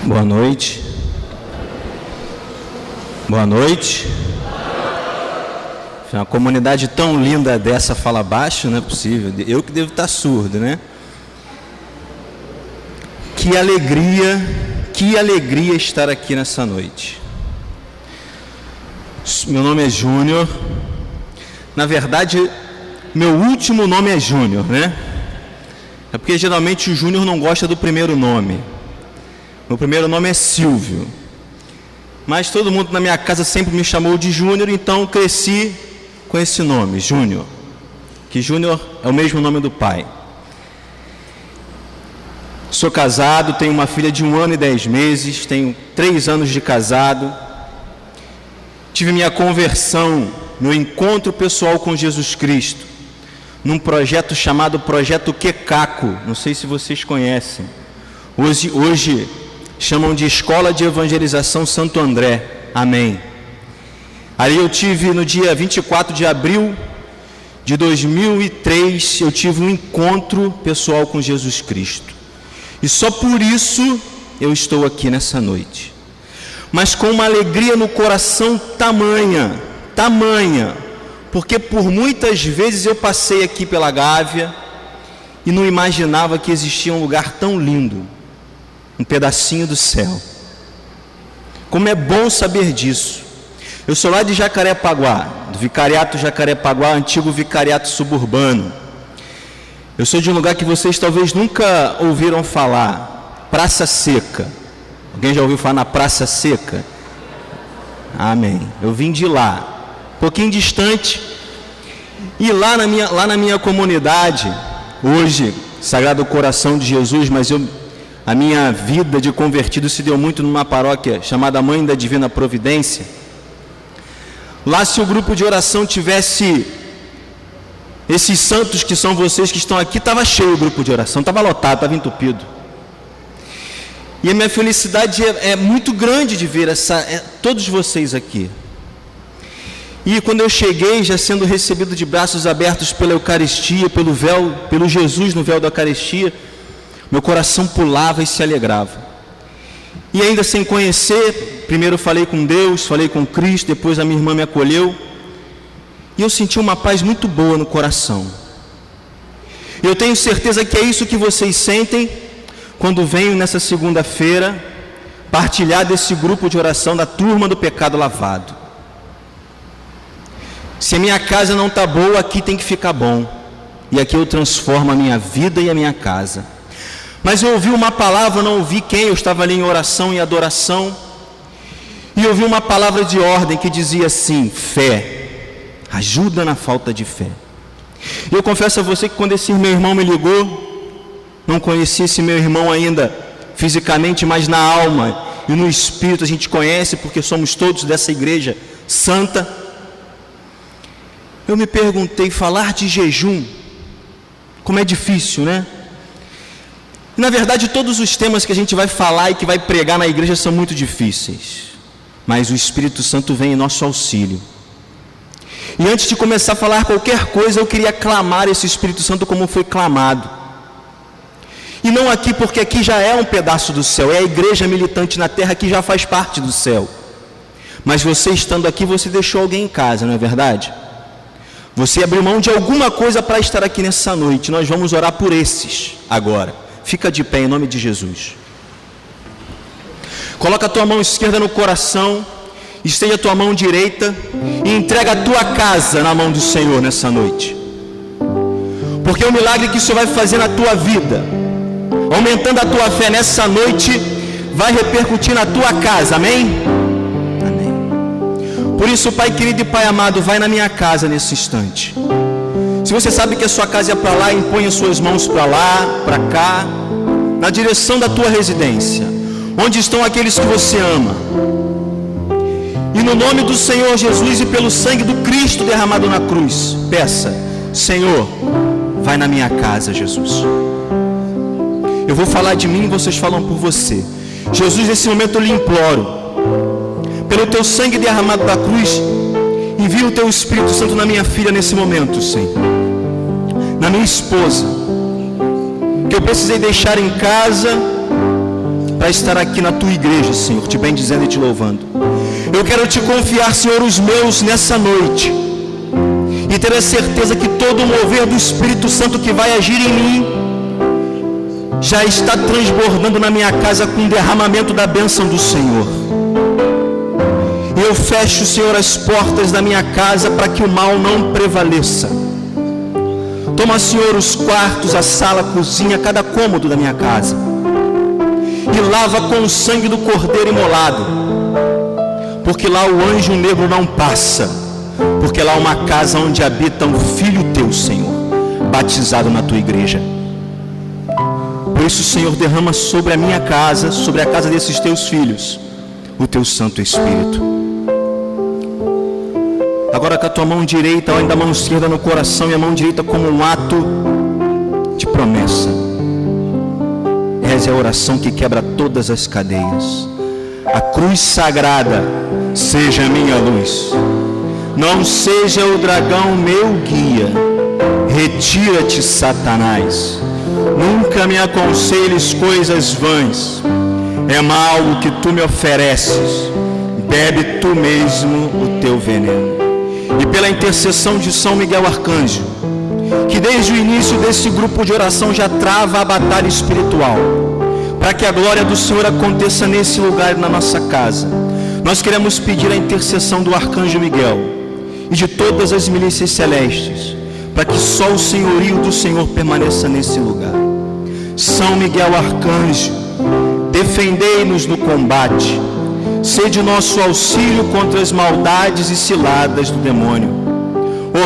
Boa noite. Boa noite. Uma comunidade tão linda dessa fala baixo, não é possível. Eu que devo estar surdo, né? Que alegria estar aqui nessa noite. Meu nome é Júnior. Na verdade, meu último nome é Júnior, né? É porque geralmente o Júnior não gosta do primeiro nome. Meu primeiro nome é Silvio. Mas todo mundo na minha casa sempre me chamou de Júnior, então cresci com esse nome, Júnior. Que Júnior é o mesmo nome do pai. Sou casado, tenho uma filha de 1 ano e 10 meses, tenho 3 anos de casado. Tive minha conversão, meu encontro pessoal com Jesus Cristo, num projeto chamado Projeto Quecaco. Não sei se vocês conhecem. Hoje chamam de Escola de Evangelização Santo André. Amém. Ali eu tive, no dia 24 de abril de 2003, eu tive um encontro pessoal com Jesus Cristo. E só por isso eu estou aqui nessa noite. Mas com uma alegria no coração tamanha, porque por muitas vezes eu passei aqui pela Gávea e não imaginava que existia um lugar tão lindo, um pedacinho do céu. Como é bom saber disso. Eu sou lá de Jacarepaguá, do Vicariato Jacarepaguá, antigo Vicariato Suburbano. Eu sou de um lugar que vocês talvez nunca ouviram falar, Praça Seca. Alguém já ouviu falar na Praça Seca? Amém. Eu vim de lá, um pouquinho distante. E lá na minha comunidade, hoje, Sagrado Coração de Jesus, mas a minha vida de convertido se deu muito numa paróquia chamada Mãe da Divina Providência. Lá, se o grupo de oração tivesse esses santos que são vocês que estão aqui, estava cheio o grupo de oração, estava lotado, estava entupido. E a minha felicidade é muito grande de ver todos vocês aqui. E quando eu cheguei, já sendo recebido de braços abertos pela Eucaristia, pelo véu, pelo Jesus no véu da Eucaristia, meu coração pulava e se alegrava. E ainda sem conhecer, primeiro falei com Deus, falei com Cristo, depois a minha irmã me acolheu. E eu senti uma paz muito boa no coração. E eu tenho certeza que é isso que vocês sentem quando venho nessa segunda-feira partilhar desse grupo de oração da turma do pecado lavado. Se a minha casa não está boa, aqui tem que ficar bom. E aqui eu transformo a minha vida e a minha casa. Mas eu ouvi uma palavra, não ouvi quem, eu estava ali em oração e adoração, e ouvi uma palavra de ordem que dizia assim: fé, ajuda na falta de fé. E eu confesso a você que quando esse meu irmão me ligou, não conhecia esse meu irmão ainda fisicamente, mas na alma e no espírito a gente conhece, porque somos todos dessa igreja santa. Eu me perguntei, falar de jejum, como é difícil, né? Na verdade, todos os temas que a gente vai falar e que vai pregar na igreja são muito difíceis, mas o Espírito Santo vem em nosso auxílio. E antes de começar a falar qualquer coisa, eu queria clamar esse Espírito Santo como foi clamado. E não aqui, porque aqui já é um pedaço do céu, é a igreja militante na terra que já faz parte do céu. Mas você estando aqui, você deixou alguém em casa, não é verdade? Você abriu mão de alguma coisa para estar aqui nessa noite. Nós vamos orar por esses agora. Fica de pé em nome de Jesus. Coloca a tua mão esquerda no coração, estende a tua mão direita e entrega a tua casa na mão do Senhor nessa noite. Porque o milagre que o Senhor vai fazer na tua vida, aumentando a tua fé nessa noite, vai repercutir na tua casa, amém? Amém. Por isso, Pai querido e Pai amado, vai na minha casa nesse instante. Se você sabe que a sua casa é para lá, impõe as suas mãos para lá, para cá, na direção da tua residência, onde estão aqueles que você ama. E no nome do Senhor Jesus e pelo sangue do Cristo derramado na cruz, peça: Senhor, vai na minha casa, Jesus. Eu vou falar de mim e vocês falam por você. Jesus, nesse momento eu lhe imploro, pelo teu sangue derramado da cruz, envia o teu Espírito Santo na minha filha nesse momento, Senhor, na minha esposa, que eu precisei deixar em casa para estar aqui na tua igreja, Senhor, te bendizendo e te louvando. Eu quero te confiar, Senhor, os meus nessa noite, e ter a certeza que todo o mover do Espírito Santo que vai agir em mim já está transbordando na minha casa com o derramamento da bênção do Senhor. Eu fecho, Senhor, as portas da minha casa para que o mal não prevaleça. Toma, Senhor, os quartos, a sala, a cozinha, cada cômodo da minha casa, e lava com o sangue do Cordeiro imolado, porque lá o anjo negro não passa, porque lá é uma casa onde habita um filho teu, Senhor, batizado na tua igreja. Por isso, Senhor, derrama sobre a minha casa, sobre a casa desses teus filhos, o teu Santo Espírito. Agora com a tua mão direita, além da mão esquerda no coração, e a mão direita como um ato de promessa, reze a oração que quebra todas as cadeias. A cruz sagrada seja a minha luz, não seja o dragão meu guia. Retira-te, Satanás, nunca me aconselhes coisas vãs. É mal o que tu me ofereces, bebe tu mesmo o teu veneno. E pela intercessão de São Miguel Arcanjo, que desde o início desse grupo de oração já trava a batalha espiritual, para que a glória do Senhor aconteça nesse lugar e na nossa casa, nós queremos pedir a intercessão do Arcanjo Miguel e de todas as milícias celestes, para que só o senhorio do Senhor permaneça nesse lugar. São Miguel Arcanjo, defendei-nos no combate, sede nosso auxílio contra as maldades e ciladas do demônio.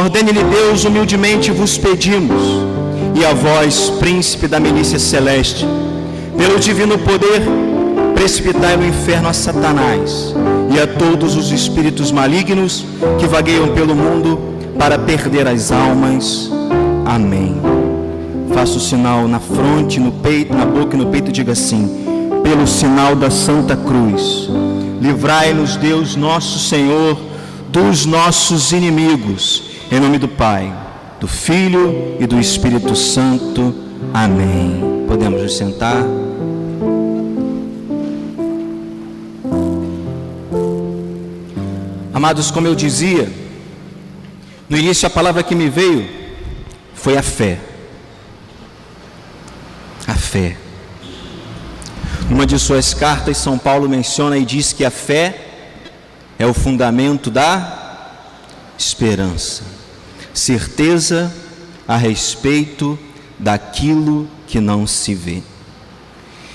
Ordene-lhe Deus, humildemente vos pedimos, e a vós, príncipe da milícia celeste, pelo divino poder, precipitai no inferno a Satanás e a todos os espíritos malignos que vagueiam pelo mundo para perder as almas. Amém. Faça o sinal na fronte, no peito, na boca e no peito, e diga assim: pelo sinal da Santa Cruz, livrai-nos Deus nosso Senhor dos nossos inimigos. Em nome do Pai, do Filho e do Espírito Santo. Amém. Podemos nos sentar. Amados, como eu dizia, no início a palavra que me veio foi a fé. A fé. Numa de suas cartas, São Paulo menciona e diz que a fé é o fundamento da esperança, certeza a respeito daquilo que não se vê.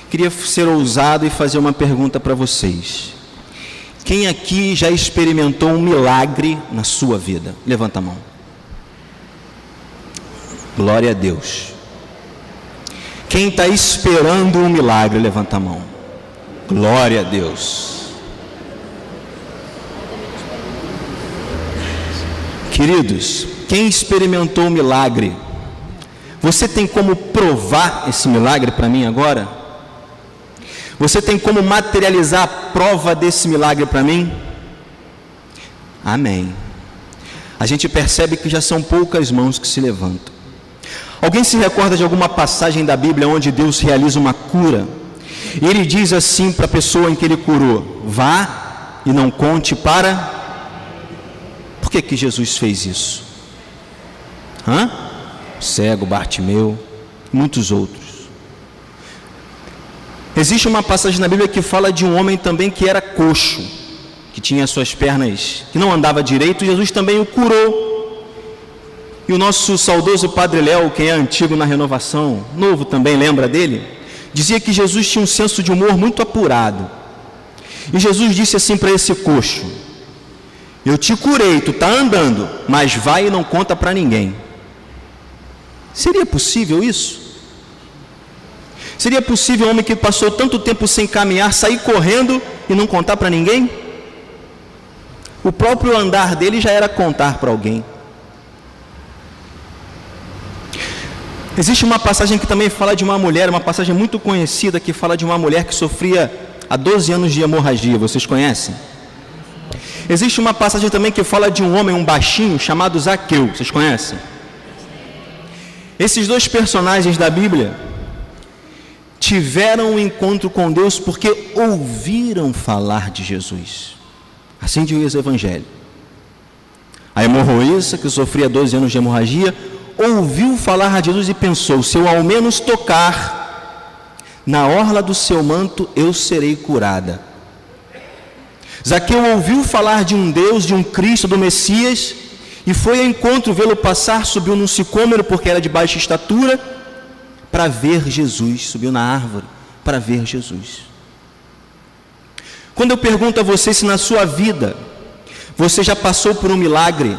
Queria ser ousado e fazer uma pergunta para vocês. Quem aqui já experimentou um milagre na sua vida? Levanta a mão. Glória a Deus. Quem está esperando um milagre? Levanta a mão. Glória a Deus. Queridos, quem experimentou um milagre, você tem como provar esse milagre para mim agora? Você tem como materializar a prova desse milagre para mim? Amém. A gente percebe que já são poucas mãos que se levantam. Alguém se recorda de alguma passagem da Bíblia onde Deus realiza uma cura? E Ele diz assim para a pessoa em que Ele curou: vá e não conte para... Por que Jesus fez isso? Cego, Bartimeu, muitos outros. Existe uma passagem na Bíblia que fala de um homem também que era coxo, que tinha suas pernas, que não andava direito. Jesus também o curou. E o nosso saudoso Padre Léo, quem é antigo na renovação, novo também, lembra dele? Dizia que Jesus tinha um senso de humor muito apurado. E Jesus disse assim para esse coxo: eu te curei, tu está andando, mas vai e não conta para ninguém. Seria possível isso? Seria possível um homem que passou tanto tempo sem caminhar sair correndo e não contar para ninguém? O próprio andar dele já era contar para alguém. Existe uma passagem que também fala de uma mulher, uma passagem muito conhecida, que fala de uma mulher que sofria há 12 anos de hemorragia. Vocês conhecem? Existe uma passagem também que fala de um homem, um baixinho, chamado Zaqueu. Vocês conhecem? Esses dois personagens da Bíblia, tiveram um encontro com Deus porque ouviram falar de Jesus. Assim diz o Evangelho. A hemorroísta, que sofria 12 anos de hemorragia, ouviu falar de Jesus e pensou: se eu ao menos tocar na orla do seu manto, eu serei curada. Zaqueu ouviu falar de um Deus, de um Cristo, do Messias, e foi ao encontro, vê-lo passar, subiu num sicômoro, porque era de baixa estatura, para ver Jesus. Subiu na árvore para ver Jesus. Quando eu pergunto a você se na sua vida você já passou por um milagre,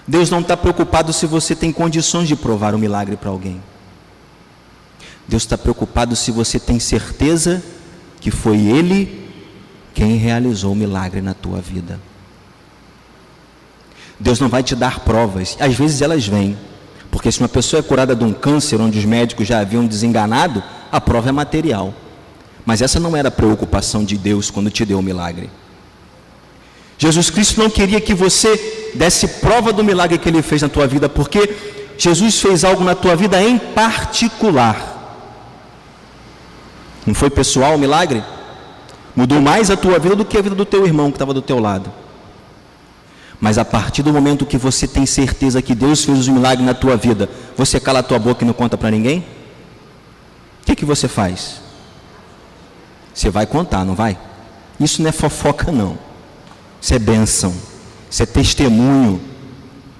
Deus não está preocupado se você tem condições de provar o milagre para alguém. Deus está preocupado se você tem certeza que foi Ele quem realizou o milagre na tua vida. Deus não vai te dar provas, às vezes elas vêm, porque se uma pessoa é curada de um câncer, onde os médicos já haviam desenganado, a prova é material. Mas essa não era a preocupação de Deus quando te deu o milagre. Jesus Cristo não queria que você desse prova do milagre que Ele fez na tua vida, porque Jesus fez algo na tua vida em particular. Não foi pessoal o milagre? Mudou mais a tua vida do que a vida do teu irmão que estava do teu lado. Mas a partir do momento que você tem certeza que Deus fez um milagre na tua vida, você cala a tua boca e não conta para ninguém? O que você faz? Você vai contar, não vai? Isso não é fofoca, não. Isso é bênção. Isso é testemunho.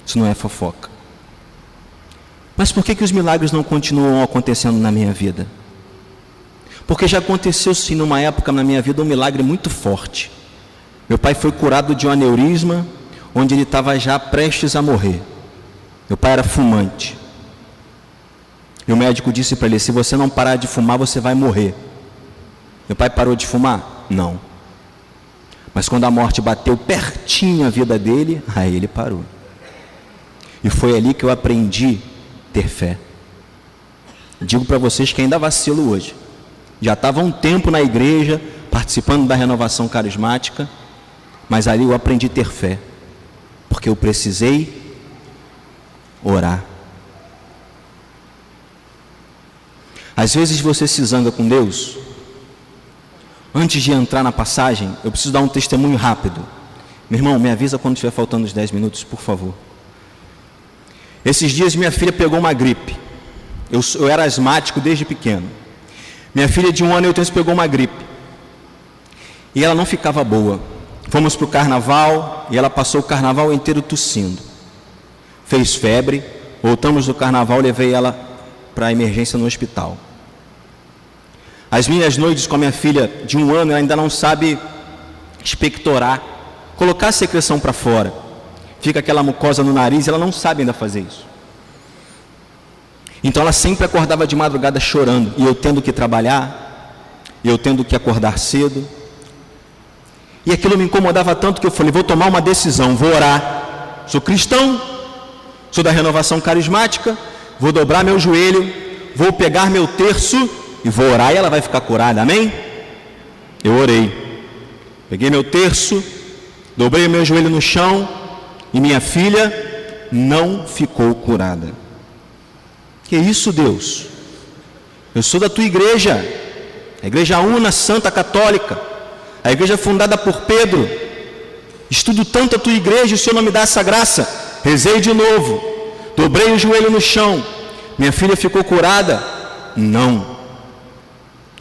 Isso não é fofoca. Mas por que os milagres não continuam acontecendo na minha vida? Porque já aconteceu sim numa época na minha vida um milagre muito forte. Meu pai foi curado de um aneurisma, onde ele estava já prestes a morrer. Meu pai era fumante. E o médico disse para ele: se você não parar de fumar, você vai morrer. Meu pai parou de fumar? Não. Mas quando a morte bateu pertinho a vida dele, aí ele parou. E foi ali que eu aprendi a ter fé. Digo para vocês que ainda vacilo hoje. Já estava um tempo na igreja, participando da renovação carismática, mas ali eu aprendi a ter fé. Porque eu precisei orar. Às vezes você se zanga com Deus. Antes de entrar na passagem, eu preciso dar um testemunho rápido. Meu irmão, me avisa quando estiver faltando os 10 minutos, por favor. Esses dias minha filha pegou uma gripe. Eu era asmático desde pequeno. Minha filha de 1 ano e 8 anos pegou uma gripe. E ela não ficava boa. Fomos para o carnaval e ela passou o carnaval inteiro tossindo. Fez febre, voltamos do carnaval, levei ela para a emergência no hospital. As minhas noites com a minha filha de 1 ano, ela ainda não sabe expectorar, colocar a secreção para fora. Fica aquela mucosa no nariz, ela não sabe ainda fazer isso. Então ela sempre acordava de madrugada chorando, e eu tendo que trabalhar, e eu tendo que acordar cedo. E aquilo me incomodava tanto que eu falei: vou tomar uma decisão, vou orar. Sou cristão, sou da renovação carismática, vou dobrar meu joelho, vou pegar meu terço e vou orar e ela vai ficar curada, amém? Eu orei, peguei meu terço, dobrei o meu joelho no chão e minha filha não ficou curada. Que isso, Deus? Eu sou da tua igreja, a igreja una, santa, católica, a igreja fundada por Pedro. Estudo tanto a tua igreja e o Senhor não me dá essa graça. Rezei de novo, dobrei o joelho no chão, minha filha ficou curada? Não.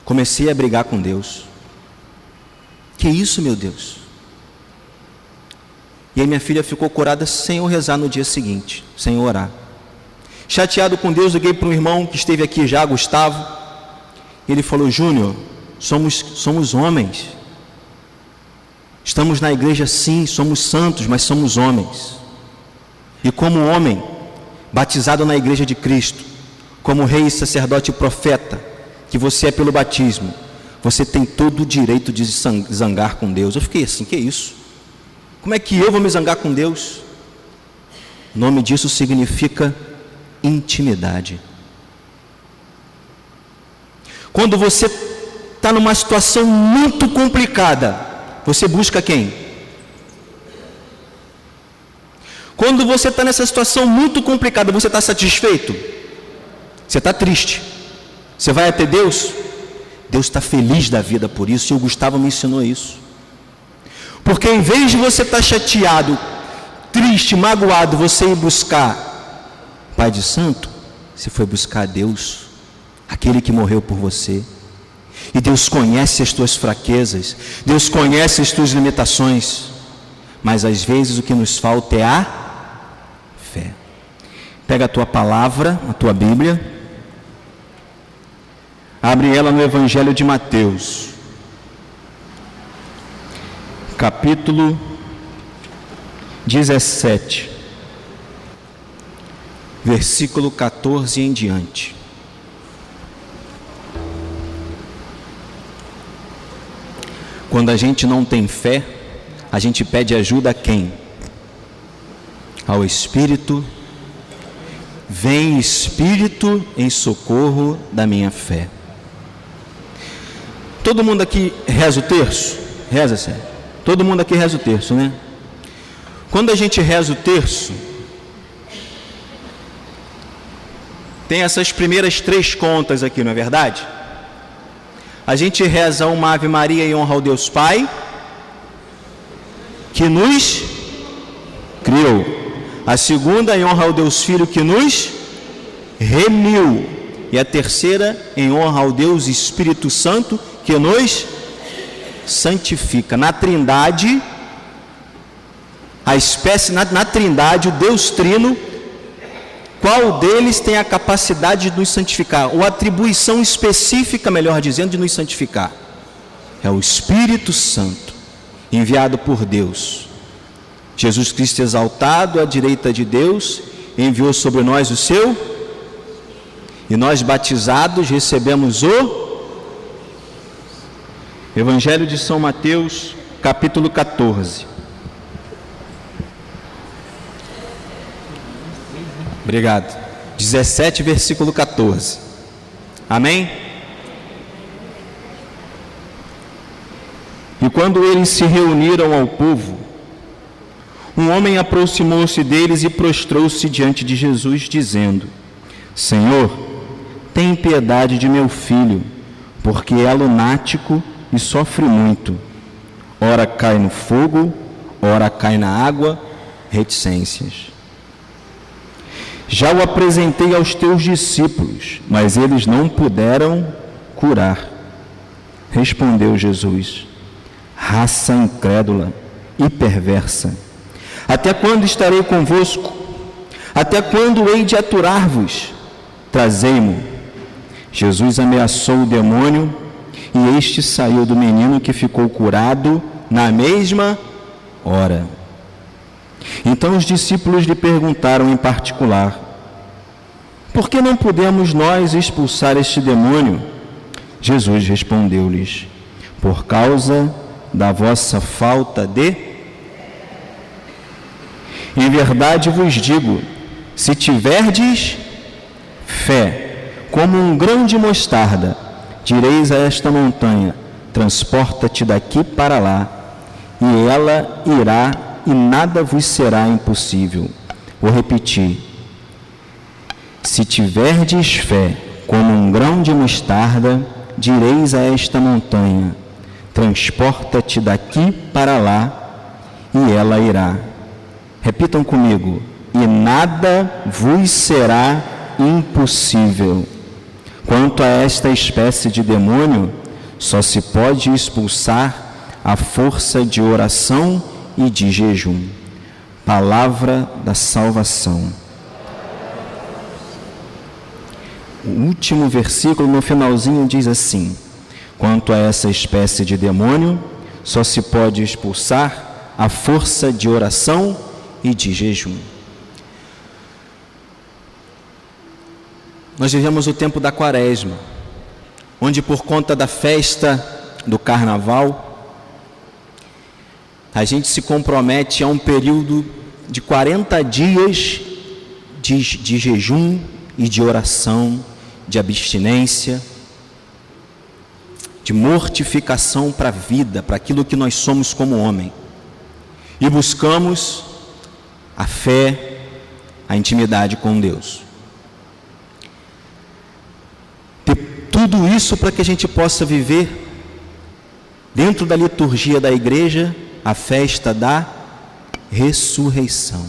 Comecei a brigar com Deus. Que isso, meu Deus? E aí minha filha ficou curada sem eu rezar no dia seguinte, sem eu orar. Chateado com Deus, liguei para um irmão que esteve aqui já, Gustavo. Ele falou: Júnior, somos homens. Estamos na igreja sim, somos santos, mas somos homens. E como homem, batizado na igreja de Cristo, como rei, sacerdote e profeta, que você é pelo batismo, você tem todo o direito de se zangar com Deus. Eu fiquei assim: que isso? Como é que eu vou me zangar com Deus? O nome disso significa intimidade. Quando você está numa situação muito complicada, você busca quem? Quando você está nessa situação muito complicada, você está satisfeito? Você está triste. Você vai até Deus? Deus está feliz da vida por isso, e o Gustavo me ensinou isso. Porque em vez de você estar chateado, triste, magoado, você ir buscar Pai de Santo, você foi buscar Deus, aquele que morreu por você. E Deus conhece as tuas fraquezas, Deus conhece as tuas limitações, mas às vezes o que nos falta é a fé. Pega a tua palavra, a tua Bíblia, abre ela no Evangelho de Mateus, capítulo 17, versículo 14 em diante. Quando a gente não tem fé, a gente pede ajuda a quem? Ao Espírito. Vem Espírito em socorro da minha fé. Todo mundo aqui reza o terço? Reza, sério. Todo mundo aqui reza o terço, né? Quando a gente reza o terço, tem essas primeiras 3 contas aqui, não é verdade? A gente reza uma Ave Maria em honra ao Deus Pai, que nos criou. A segunda em honra ao Deus Filho, que nos remiu. E a terceira em honra ao Deus Espírito Santo, que nos santifica. Na Trindade, a espécie, na Trindade, o Deus Trino, qual deles tem a capacidade de nos santificar, ou atribuição específica, melhor dizendo, de nos santificar? É o Espírito Santo, enviado por Deus. Jesus Cristo exaltado à direita de Deus, enviou sobre nós o seu, e nós batizados recebemos o Evangelho de São Mateus, capítulo 14. Obrigado. 17, versículo 14. Amém? E quando eles se reuniram ao povo, um homem aproximou-se deles e prostrou-se diante de Jesus, dizendo: Senhor, tem piedade de meu filho, porque é lunático e sofre muito. Ora cai no fogo, ora cai na água. Reticências. Já o apresentei aos teus discípulos, mas eles não puderam curar. Respondeu Jesus: raça incrédula e perversa, até quando estarei convosco? Até quando hei de aturar-vos? Trazei-mo. Jesus ameaçou o demônio, e este saiu do menino, que ficou curado na mesma hora. Então os discípulos lhe perguntaram em particular: por que não podemos nós expulsar este demônio? Jesus respondeu-lhes: por causa da vossa falta de... Em verdade vos digo, se tiverdes fé, como um grão de mostarda, direis a esta montanha: transporta-te daqui para lá, e ela irá, e nada vos será impossível. Vou repetir: se tiverdes fé como um grão de mostarda, direis a esta montanha: transporta-te daqui para lá, e ela irá. Repitam comigo: e nada vos será impossível. Quanto a esta espécie de demônio, só se pode expulsar à força de oração e de jejum. Palavra da salvação. O último versículo, no finalzinho, diz assim: quanto a essa espécie de demônio, só se pode expulsar à força de oração e de jejum. Nós vivemos o tempo da Quaresma, onde por conta da festa do Carnaval, a gente se compromete a um período de 40 dias de jejum e de oração, de abstinência, de mortificação para a vida, para aquilo que nós somos como homem. E buscamos a fé, a intimidade com Deus. Tudo isso para que a gente possa viver dentro da liturgia da igreja a festa da ressurreição.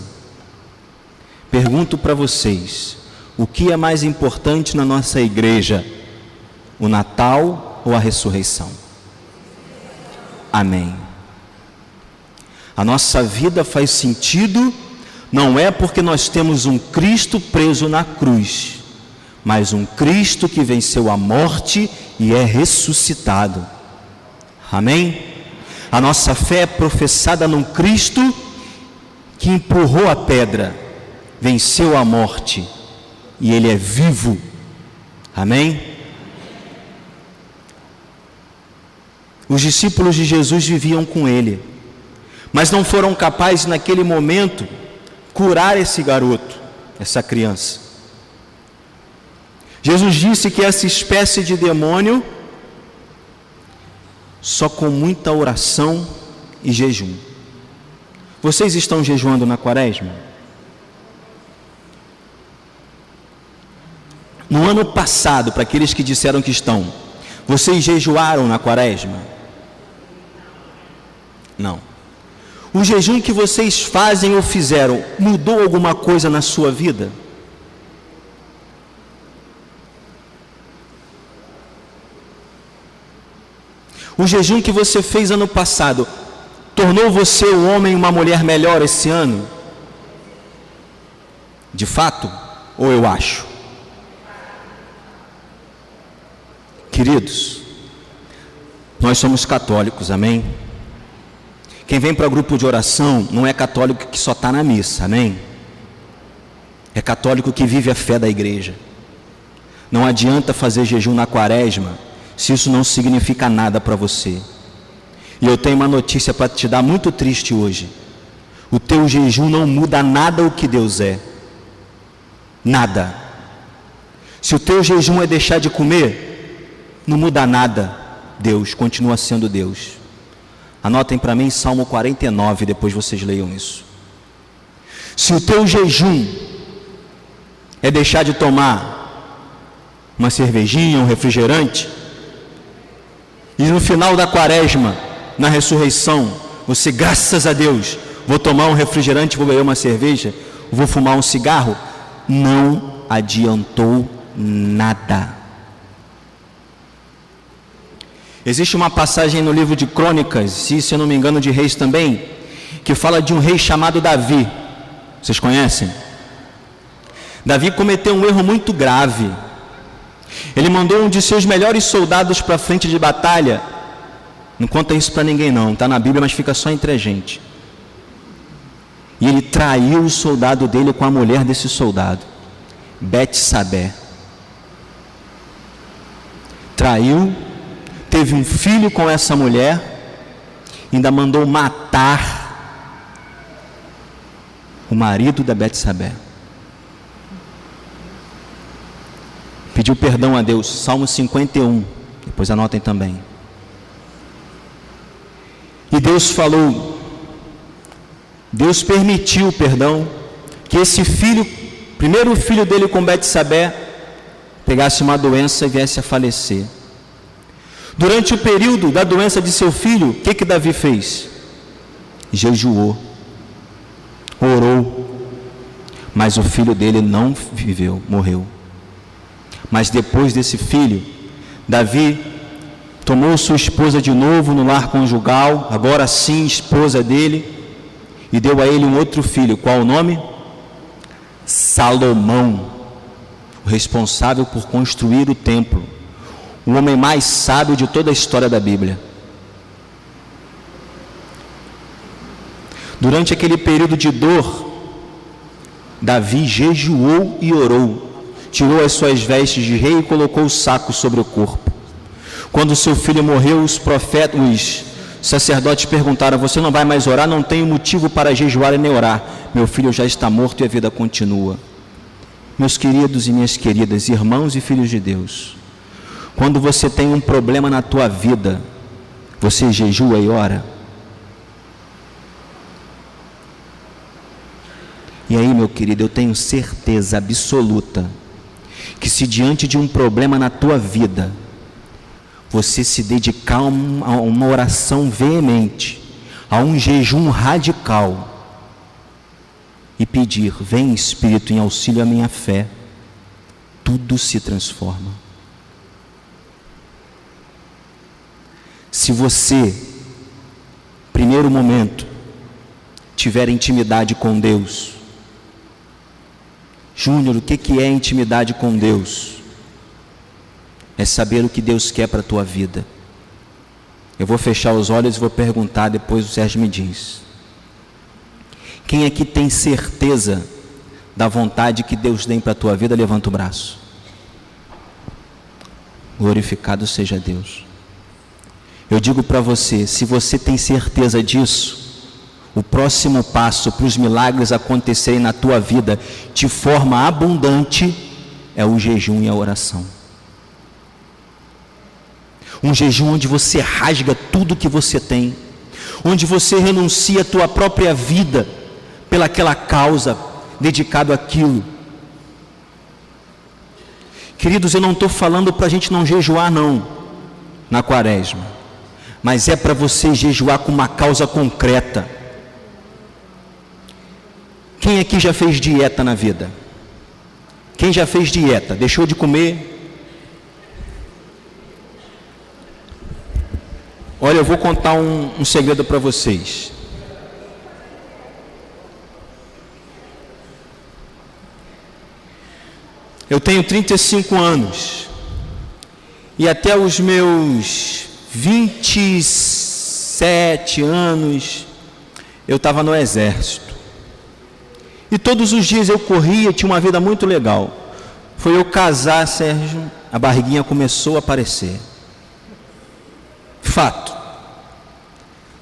Pergunto para vocês, o que é mais importante na nossa igreja? O Natal ou a ressurreição? Amém. A nossa vida faz sentido, não é porque nós temos um Cristo preso na cruz, mas um Cristo que venceu a morte e é ressuscitado. Amém? A nossa fé é professada num Cristo que empurrou a pedra, venceu a morte e Ele é vivo. Amém? Os discípulos de Jesus viviam com Ele, mas não foram capazes naquele momento curar esse garoto, essa criança. Jesus disse que essa espécie de demônio, só com muita oração e jejum. Vocês estão jejuando na quaresma? No ano passado, para aqueles que disseram que estão, vocês jejuaram na quaresma? Não. O jejum que vocês fazem ou fizeram, mudou alguma coisa na sua vida? O jejum que você fez ano passado, tornou você um homem e uma mulher melhor esse ano? De fato? Ou eu acho? Queridos, nós somos católicos, amém? Quem vem para o grupo de oração não é católico que só está na missa, amém? É católico que vive a fé da igreja. Não adianta fazer jejum na quaresma se isso não significa nada para você. E eu tenho uma notícia para te dar muito triste hoje. O teu jejum não muda nada o que Deus é. Nada. Se o teu jejum é deixar de comer, não muda nada. Deus continua sendo Deus. Anotem para mim Salmo 49, depois vocês leiam isso. Se o teu jejum é deixar de tomar uma cervejinha, um refrigerante, e no final da quaresma, na ressurreição, você, graças a Deus, vou tomar um refrigerante, vou beber uma cerveja, vou fumar um cigarro, não adiantou nada. Existe uma passagem no livro de Crônicas, se eu não me engano de Reis também, que fala de um rei chamado Davi. Vocês conhecem? Davi cometeu um erro muito grave. Ele mandou um de seus melhores soldados para a frente de batalha. Não conta isso para ninguém não, está na Bíblia, mas fica só entre a gente. E ele traiu o soldado dele com a mulher desse soldado, Betsabé. Traiu, teve um filho com essa mulher, ainda mandou matar o marido da Betsabé. Pediu perdão a Deus, Salmo 51, depois anotem também. E Deus falou, Deus permitiu, perdão, que esse filho, primeiro filho dele com Betsabé, pegasse uma doença e viesse a falecer. Durante o período da doença de seu filho, o que Davi fez? Jejuou, orou, mas o filho dele não viveu, morreu. Mas depois desse filho, Davi tomou sua esposa de novo no lar conjugal, agora sim esposa dele, e deu a ele um outro filho. Qual o nome? Salomão, o responsável por construir o templo, o homem mais sábio de toda a história da Bíblia. Durante aquele período de dor, Davi jejuou e orou, tirou as suas vestes de rei e colocou o saco sobre o corpo. Quando seu filho morreu, os sacerdotes perguntaram: você não vai mais orar? Não tenho motivo para jejuar e nem orar. Meu filho já está morto e a vida continua. Meus queridos e minhas queridas, irmãos e filhos de Deus, quando você tem um problema na tua vida, você jejua e ora? E aí, meu querido, eu tenho certeza absoluta que se diante de um problema na tua vida, você se dedicar a uma oração veemente, a um jejum radical, e pedir: vem Espírito em auxílio à minha fé, tudo se transforma. Se você, primeiro momento, tiver intimidade com Deus, Júnior, o que é intimidade com Deus? É saber o que Deus quer para a tua vida. Eu vou fechar os olhos e vou perguntar, depois o Sérgio me diz. Quem aqui tem certeza da vontade que Deus tem para a tua vida? Levanta o braço. Glorificado seja Deus. Eu digo para você, se você tem certeza disso, o próximo passo para os milagres acontecerem na tua vida de forma abundante é o jejum e a oração. Um jejum onde você rasga tudo que você tem, onde você renuncia a tua própria vida pelaquela causa, dedicado àquilo. Queridos, eu não estou falando para a gente não jejuar não, na quaresma, mas é para você jejuar com uma causa concreta. Quem aqui já fez dieta na vida? Quem já fez dieta? Deixou de comer? Olha, eu vou contar um segredo para vocês. Eu tenho 35 anos e até os meus 27 anos eu estava no exército. E todos os dias eu corria, tinha uma vida muito legal. Foi eu casar, Sérgio, a barriguinha começou a aparecer. Fato.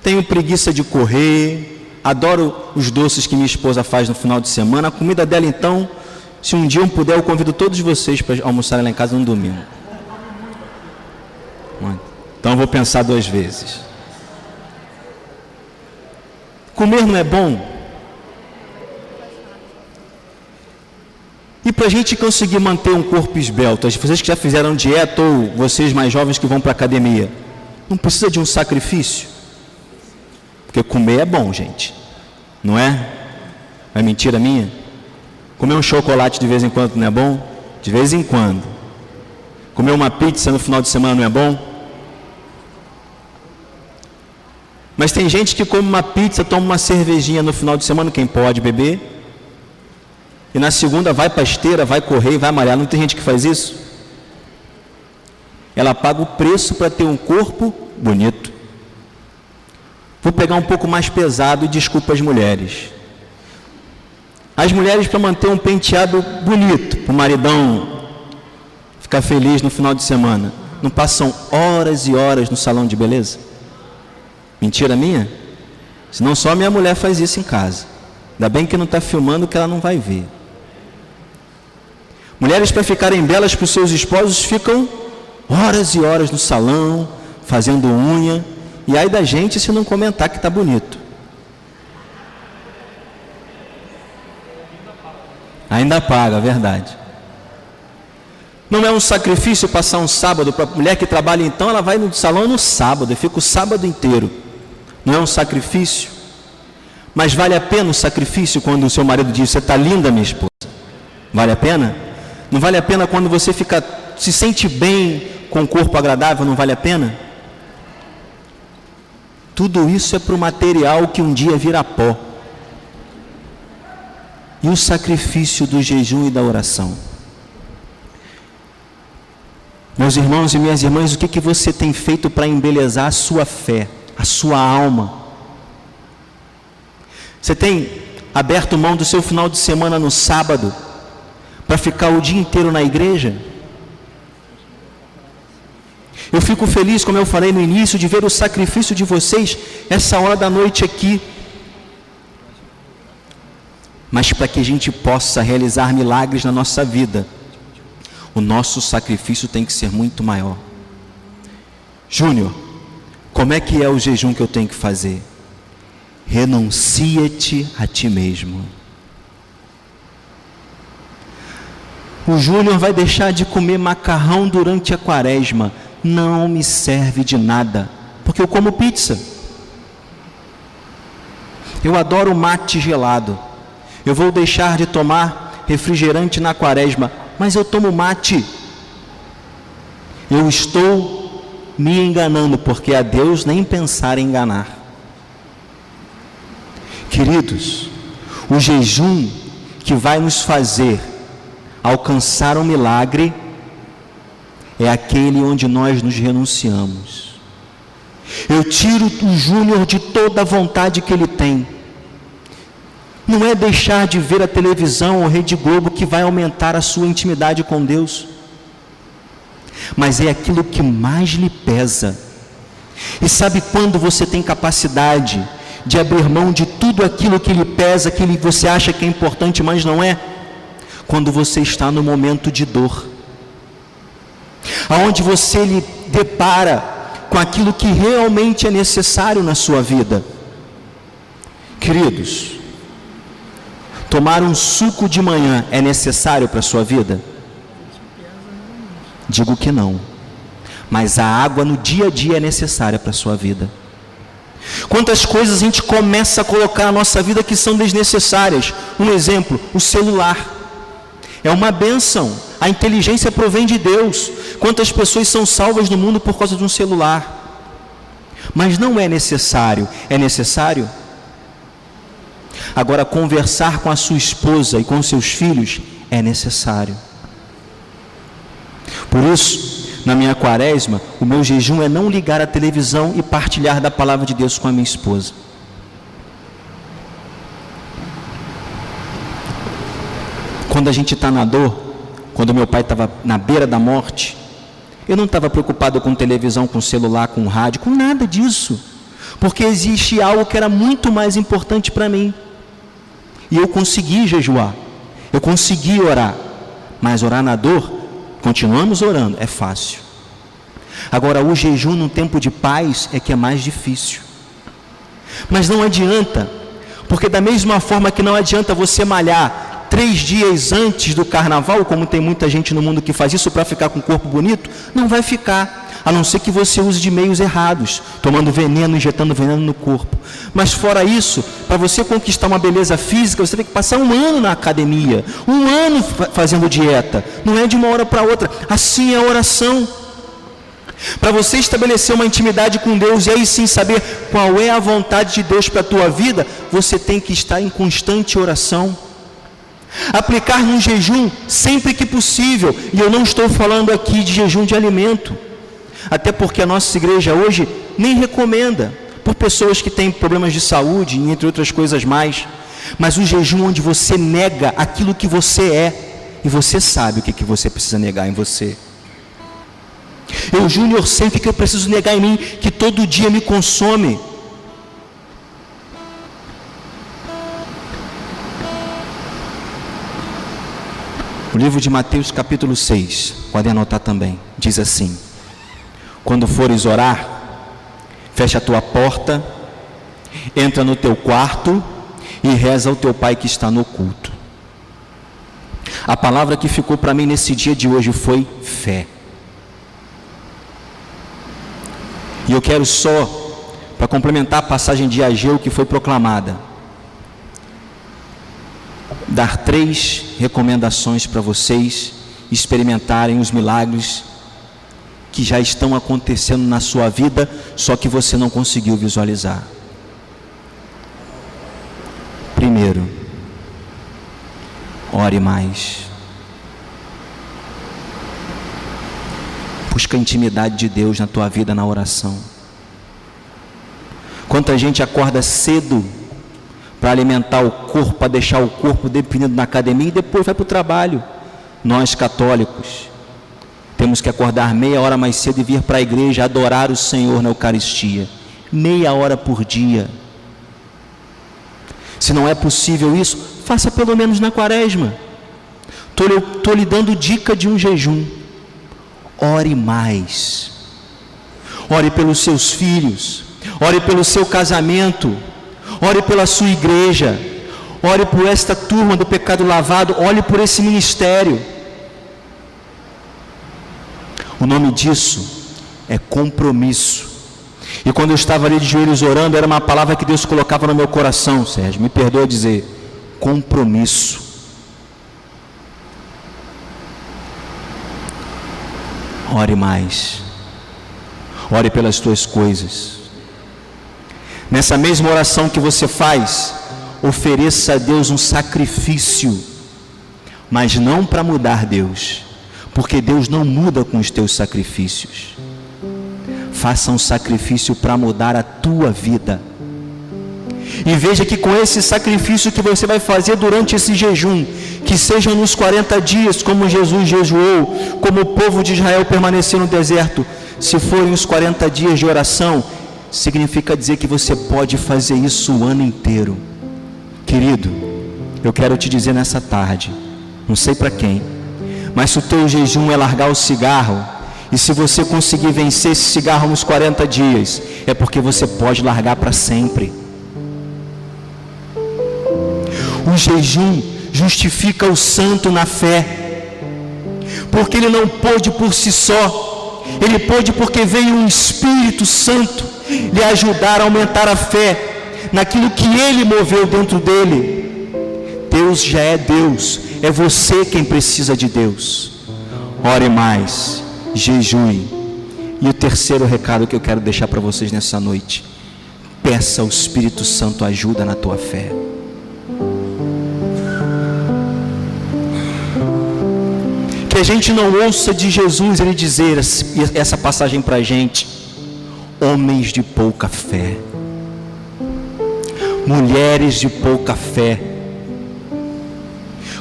Tenho preguiça de correr, adoro os doces que minha esposa faz no final de semana. A comida dela, então, se um dia eu puder, eu convido todos vocês para almoçarem lá em casa no domingo. Então eu vou pensar 2 vezes. Comer não é bom? E para a gente conseguir manter um corpo esbelto, vocês que já fizeram dieta ou vocês mais jovens que vão para a academia, não precisa de um sacrifício? Porque comer é bom, gente, não é? É mentira minha? Comer um chocolate de vez em quando não é bom? De vez em quando. Comer uma pizza no final de semana não é bom? Mas tem gente que come uma pizza, toma uma cervejinha no final de semana, quem pode beber, e na segunda vai para a esteira, vai correr, vai malhar. Não tem gente que faz isso? Ela paga o preço para ter um corpo bonito. Vou pegar um pouco mais pesado e desculpa as mulheres. As mulheres, para manter um penteado bonito, para o maridão ficar feliz no final de semana, não passam horas e horas no salão de beleza? Mentira minha? Senão só minha mulher faz isso em casa. Ainda bem que não está filmando, que ela não vai ver. Mulheres, para ficarem belas para os seus esposos, ficam horas e horas no salão, fazendo unha, e aí da gente se não comentar que está bonito. Ainda paga, verdade. Não é um sacrifício passar um sábado? Para a mulher que trabalha, então, ela vai no salão no sábado e fica o sábado inteiro. Não é um sacrifício? Mas vale a pena o sacrifício quando o seu marido diz: você está linda, minha esposa? Vale a pena? Não vale a pena quando você se sente bem com um corpo agradável? Não vale a pena? Tudo isso é para o material que um dia vira pó. E o sacrifício do jejum e da oração? Meus irmãos e minhas irmãs, o que você tem feito para embelezar a sua fé, a sua alma? Você tem aberto mão do seu final de semana no sábado para ficar o dia inteiro na igreja? Eu fico feliz, como eu falei no início, de ver o sacrifício de vocês essa hora da noite aqui. Mas para que a gente possa realizar milagres na nossa vida, o nosso sacrifício tem que ser muito maior. Júnior, como é que é o jejum que eu tenho que fazer? Renuncia-te a ti mesmo. O Júnior vai deixar de comer macarrão durante a quaresma. Não me serve de nada, porque eu como pizza. Eu adoro mate gelado. Eu vou deixar de tomar refrigerante na quaresma, mas eu tomo mate. Eu estou me enganando, porque a Deus nem pensar em enganar. Queridos, o jejum que vai nos fazer alcançar um milagre é aquele onde nós nos renunciamos. Eu tiro o Júnior de toda a vontade que ele tem. Não é deixar de ver a televisão ou Rede Globo que vai aumentar a sua intimidade com Deus, mas é aquilo que mais lhe pesa. E sabe quando você tem capacidade de abrir mão de tudo aquilo que lhe pesa, que você acha que é importante, mas não é? Quando você está no momento de dor, aonde você lhe depara com aquilo que realmente é necessário na sua vida. Queridos, tomar um suco de manhã é necessário para a sua vida? Digo que não. Mas a água no dia a dia é necessária para a sua vida. Quantas coisas a gente começa a colocar na nossa vida que são desnecessárias. Um exemplo, o celular. É uma bênção. A inteligência provém de Deus. Quantas pessoas são salvas no mundo por causa de um celular? Mas não é necessário. É necessário? Agora, conversar com a sua esposa e com seus filhos é necessário. Por isso, na minha quaresma, o meu jejum é não ligar a televisão e partilhar da palavra de Deus com a minha esposa. Quando a gente está na dor, quando meu pai estava na beira da morte, eu não estava preocupado com televisão, com celular, com rádio, com nada disso, porque existe algo que era muito mais importante para mim. E eu consegui jejuar, eu consegui orar, mas orar na dor, continuamos orando, é fácil. Agora, o jejum num tempo de paz é que é mais difícil. Mas não adianta, porque da mesma forma que não adianta você malhar 3 dias antes do carnaval, como tem muita gente no mundo que faz isso para ficar com o corpo bonito, não vai ficar, a não ser que você use de meios errados, tomando veneno, injetando veneno no corpo. Mas fora isso, para você conquistar uma beleza física, você tem que passar 1 ano na academia, 1 ano fazendo dieta, não é de uma hora para outra. Assim é a oração. Para você estabelecer uma intimidade com Deus e aí sim saber qual é a vontade de Deus para a tua vida, você tem que estar em constante oração. Aplicar um jejum sempre que possível, e eu não estou falando aqui de jejum de alimento, até porque a nossa igreja hoje nem recomenda, por pessoas que têm problemas de saúde, entre outras coisas mais, mas o jejum onde você nega aquilo que você é, e você sabe o que você precisa negar em você. Eu, Júnior, sei o que eu preciso negar em mim, que todo dia me consome. O livro de Mateus capítulo 6, podem anotar também, diz assim: quando fores orar, fecha a tua porta, entra no teu quarto e reza ao teu Pai que está no oculto. A palavra que ficou para mim nesse dia de hoje foi fé. E eu quero só, para complementar a passagem de Ageu que foi proclamada, dar 3 recomendações para vocês experimentarem os milagres que já estão acontecendo na sua vida, só que você não conseguiu visualizar. Primeiro, ore mais. Busca a intimidade de Deus na tua vida na oração. Quanta gente acorda cedo para alimentar o corpo, para deixar o corpo definido na academia e depois vai para o trabalho. Nós católicos temos que acordar meia hora mais cedo e vir para a igreja adorar o Senhor na Eucaristia, meia hora por dia. Se não é possível isso, faça pelo menos na quaresma. Estou lhe dando dica de um jejum. Ore mais. Ore pelos seus filhos, ore pelo seu casamento, ore pela sua igreja, ore por esta turma do pecado lavado, ore por esse ministério. O nome disso é compromisso. E quando eu estava ali de joelhos orando, era uma palavra que Deus colocava no meu coração, Sérgio, me perdoa dizer, compromisso. Ore mais. Ore pelas tuas coisas. Nessa mesma oração que você faz, ofereça a Deus um sacrifício, mas não para mudar Deus, porque Deus não muda com os teus sacrifícios. Faça um sacrifício para mudar a tua vida. E veja que com esse sacrifício que você vai fazer durante esse jejum, que seja nos 40 dias, como Jesus jejuou, como o povo de Israel permaneceu no deserto, se forem os 40 dias de oração, significa dizer que você pode fazer isso o ano inteiro. Querido, eu quero te dizer nessa tarde, não sei para quem, mas se o teu jejum é largar o cigarro, e se você conseguir vencer esse cigarro nos 40 dias, é porque você pode largar para sempre. O jejum justifica o santo na fé, porque ele não pôde por si só, ele pôde porque veio um Espírito Santo lhe ajudar a aumentar a fé naquilo que ele moveu dentro dele. Deus já é Deus, é você quem precisa de Deus. Ore mais, jejue. E o terceiro recado que eu quero deixar para vocês nessa noite: peça ao Espírito Santo ajuda na tua fé. Que a gente não ouça de Jesus ele dizer essa passagem para a gente: homens de pouca fé, mulheres de pouca fé.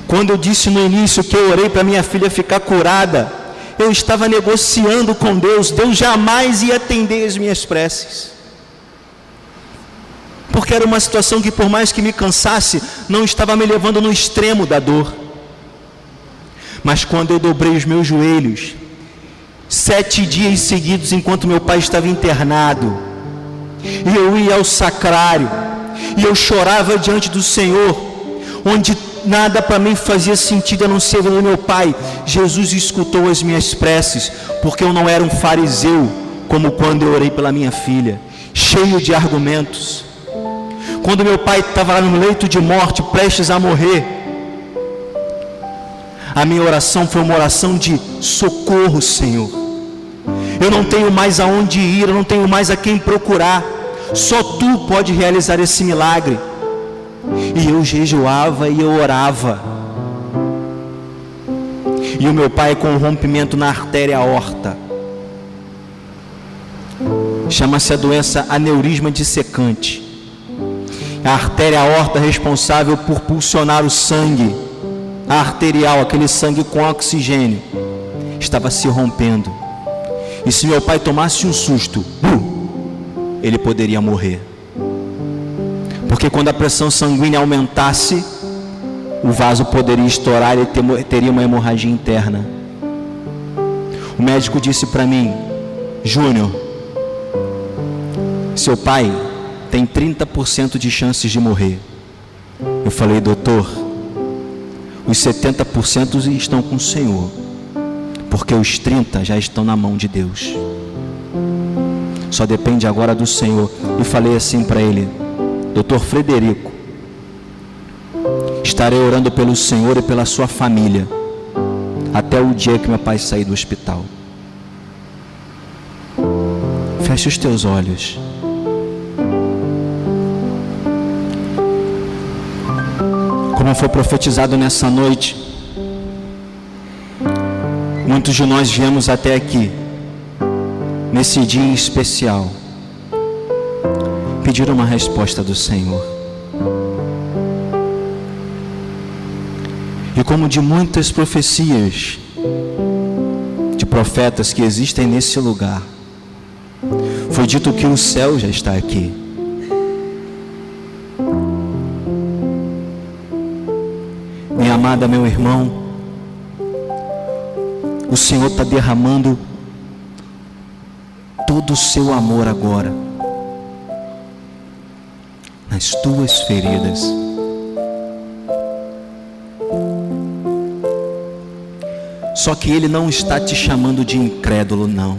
Quando eu disse no início que eu orei para minha filha ficar curada, eu estava negociando com Deus. Deus jamais ia atender as minhas preces, porque era uma situação que, por mais que me cansasse, não estava me levando no extremo da dor. Mas quando eu dobrei os meus joelhos, 7 dias seguidos, enquanto meu pai estava internado, e eu ia ao sacrário, e eu chorava diante do Senhor, onde nada para mim fazia sentido a não ser ver meu pai, Jesus escutou as minhas preces, porque eu não era um fariseu, como quando eu orei pela minha filha, cheio de argumentos. Quando meu pai estava lá no leito de morte, prestes a morrer, a minha oração foi uma oração de socorro, Senhor. Eu não tenho mais aonde ir, eu não tenho mais a quem procurar. Só Tu pode realizar esse milagre. E eu jejuava e eu orava. E o meu pai com um rompimento na artéria aorta. Chama-se a doença aneurisma dissecante. A artéria aorta responsável por pulsionar o sangue arterial, aquele sangue com oxigênio, estava se rompendo. E se meu pai tomasse um susto, ele poderia morrer. Porque quando a pressão sanguínea aumentasse, o vaso poderia estourar e ele teria uma hemorragia interna. O médico disse para mim: Júnior, seu pai tem 30% de chances de morrer. Eu falei: doutor, os 70% estão com o Senhor, porque os 30% já estão na mão de Deus. Só depende agora do Senhor. E falei assim para ele: doutor Frederico, estarei orando pelo Senhor e pela sua família até o dia que meu pai sair do hospital. Feche os teus olhos. Como foi profetizado nessa noite, muitos de nós viemos até aqui, nesse dia especial, pedir uma resposta do Senhor. E como de muitas profecias de profetas que existem nesse lugar, foi dito que o céu já está aqui. Minha amada, meu irmão, o Senhor está derramando todo o seu amor agora nas tuas feridas. Só que Ele não está te chamando de incrédulo, não.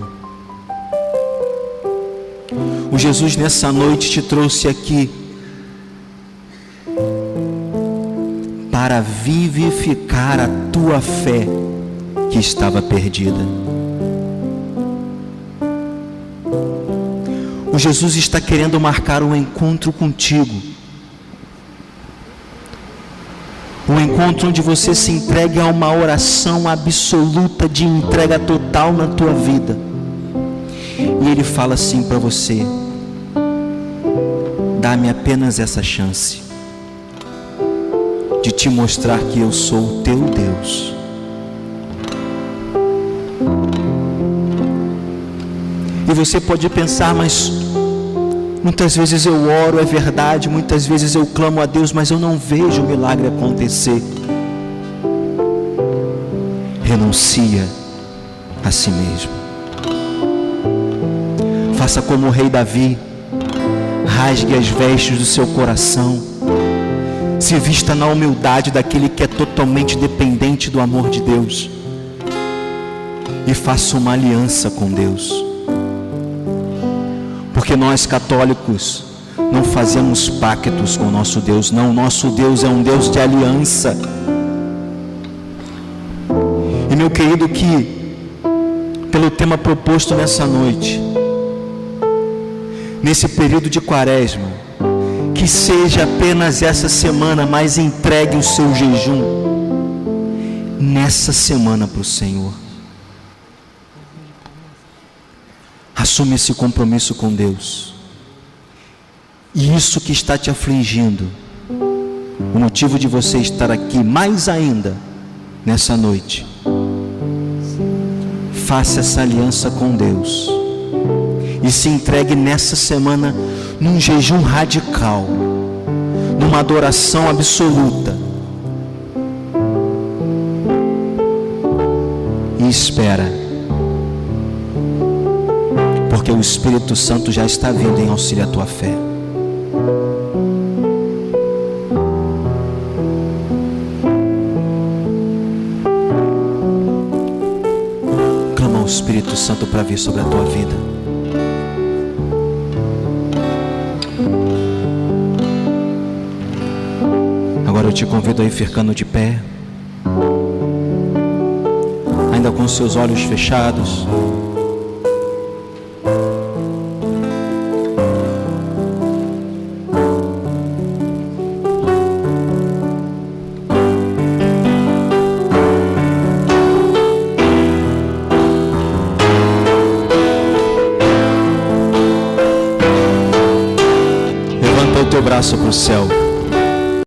O Jesus nessa noite te trouxe aqui para vivificar a tua fé que estava perdida. O Jesus está querendo marcar um encontro contigo. Um encontro onde você se entregue a uma oração absoluta de entrega total na tua vida. E Ele fala assim para você: dá-me apenas essa chance de te mostrar que eu sou o teu Deus. E você pode pensar, mas muitas vezes eu oro, é verdade, muitas vezes eu clamo a Deus, mas eu não vejo o milagre acontecer. Renuncia a si mesmo. Faça como o rei Davi, rasgue as vestes do seu coração, se vista na humildade daquele que é totalmente dependente do amor de Deus, e faça uma aliança com Deus. Porque nós católicos não fazemos pactos com o nosso Deus, não. Nosso Deus é um Deus de aliança. E meu querido, que pelo tema proposto nessa noite, nesse período de quaresma, que seja apenas essa semana, mas entregue o seu jejum nessa semana para o Senhor. Assume esse compromisso com Deus. E isso que está te afligindo, o motivo de você estar aqui mais ainda nessa noite, faça essa aliança com Deus e se entregue nessa semana num jejum radical, numa adoração absoluta, e espera, porque o Espírito Santo já está vindo em auxílio à tua fé. Clama ao Espírito Santo para vir sobre a tua vida. Agora eu te convido a ir ficando de pé, ainda com seus olhos fechados. Levanta o teu braço para o céu.